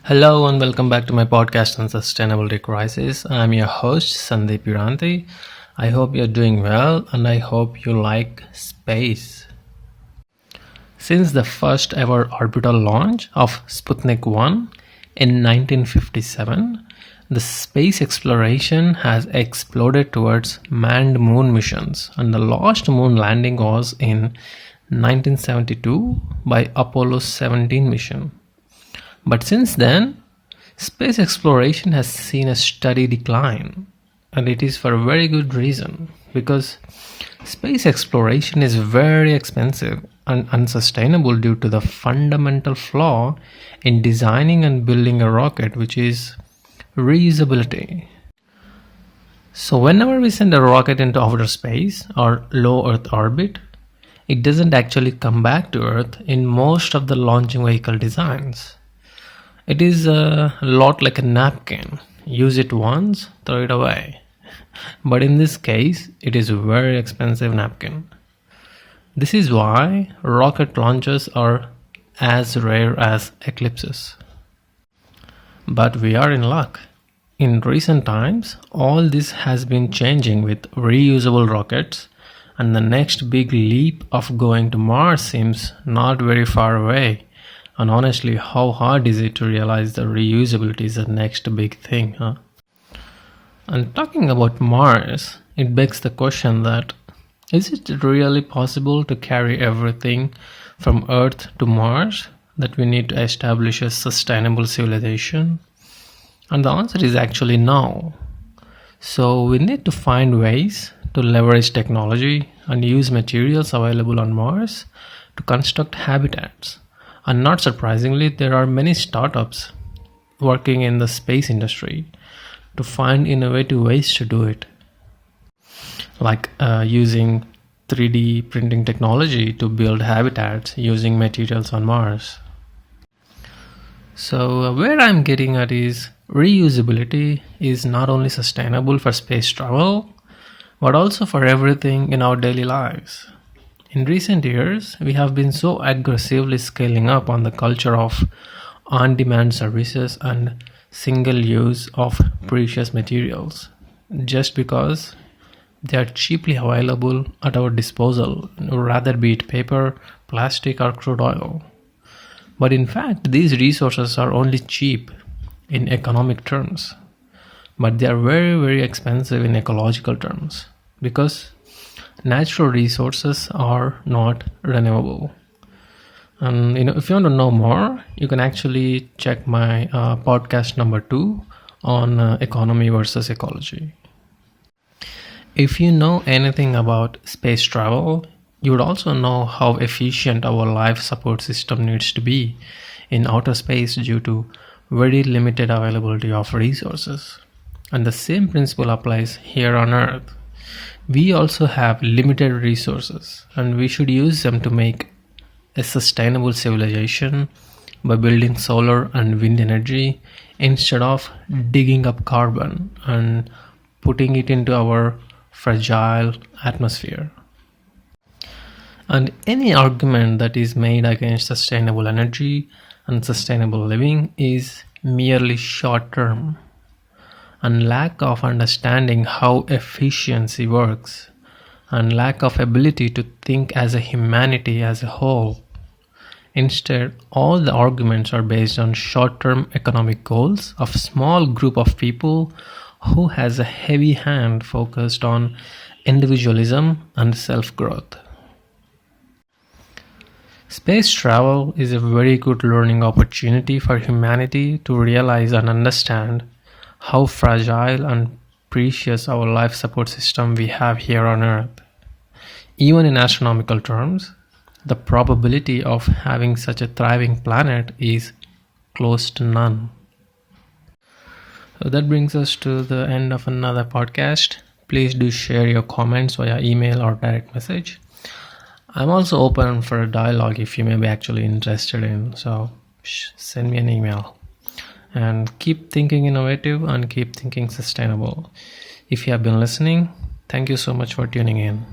Hello and welcome back to my podcast on sustainability crisis. I'm your host Sandeep Iranti. I hope you're doing well and I hope you like space. Since the first ever orbital launch of Sputnik 1 in 1957, the space exploration has exploded towards manned moon missions, and the last moon landing was in 1972 by Apollo 17 mission. But since then, space exploration has seen a steady decline, and it is for a very good reason, because space exploration is very expensive and unsustainable due to the fundamental flaw in designing and building a rocket, which is reusability. So whenever we send a rocket into outer space or low Earth orbit, it doesn't actually come back to Earth in most of the launching vehicle designs. It is a lot like a napkin. Use it once, throw it away. But in this case, it is a very expensive napkin. This is why rocket launches are as rare as eclipses. But we are in luck. In recent times, all this has been changing with reusable rockets, and the next big leap of going to Mars seems not very far away. And honestly, how hard is it to realize that reusability is the next big thing, huh? And talking about Mars, it begs the question that, is it really possible to carry everything from Earth to Mars, that we need to establish a sustainable civilization? And the answer is actually no. So we need to find ways to leverage technology and use materials available on Mars to construct habitats. And not surprisingly, there are many startups working in the space industry to find innovative ways to do it, like using 3D printing technology to build habitats using materials on Mars. So where I'm getting at is reusability is not only sustainable for space travel, but also for everything in our daily lives. In recent years, we have been so aggressively scaling up on the culture of on-demand services and single use of precious materials, just because they are cheaply available at our disposal, rather be it paper, plastic or crude oil. But in fact, these resources are only cheap in economic terms, but they are very, very expensive in ecological terms, because natural resources are not renewable. And if you want to know more, you can actually check my podcast number 2 on economy versus ecology. If you know anything about space travel, you would also know how efficient our life support system needs to be in outer space due to very limited availability of resources. And the same principle applies here on Earth. We also have limited resources, and we should use them to make a sustainable civilization by building solar and wind energy instead of digging up carbon and putting it into our fragile atmosphere. And any argument that is made against sustainable energy and sustainable living is merely short term, and lack of understanding how efficiency works, and lack of ability to think as a humanity as a whole. Instead, all the arguments are based on short-term economic goals of small group of people who has a heavy hand focused on individualism and self-growth. Space travel is a very good learning opportunity for humanity to realize and understand how fragile and precious our life support system we have here on Earth. Even in astronomical terms, the probability of having such a thriving planet is close to none. So that brings us to the end of another podcast. Please do share your comments via email or direct message. I'm also open for a dialogue if you may be actually interested in, so send me an email. And keep thinking innovative and keep thinking sustainable. If you have been listening, thank you so much for tuning in.